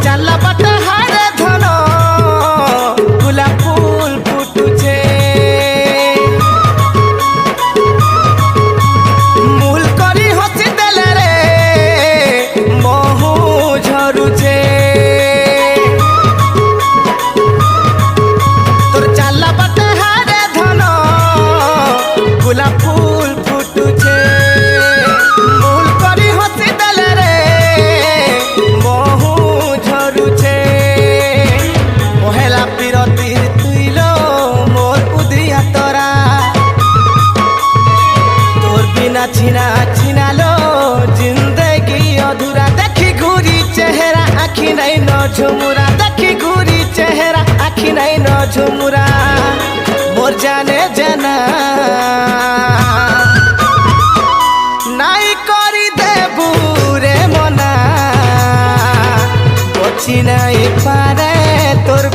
चाला बाटे हारे धन गोलाप फूल फुटुछे मूल करी हसी देले रे महू झरुछे तोर चाला बाटे हारे धन गोलाप फूल फुटुछे मूल करी हसी देले रे महू झरुछे पहेला पिरती तुइलो मोर उदिया तोरा तोर बिना छिना छिनालो जिंदगी अधूरा देखी घूरी चेहरा आखी नहीं न झुमुरा देखी घूरी चेहरा आखी नहीं न झुमुरा मोर जाने जना नाई करी देबू रे मना बची नहीं पारे तोर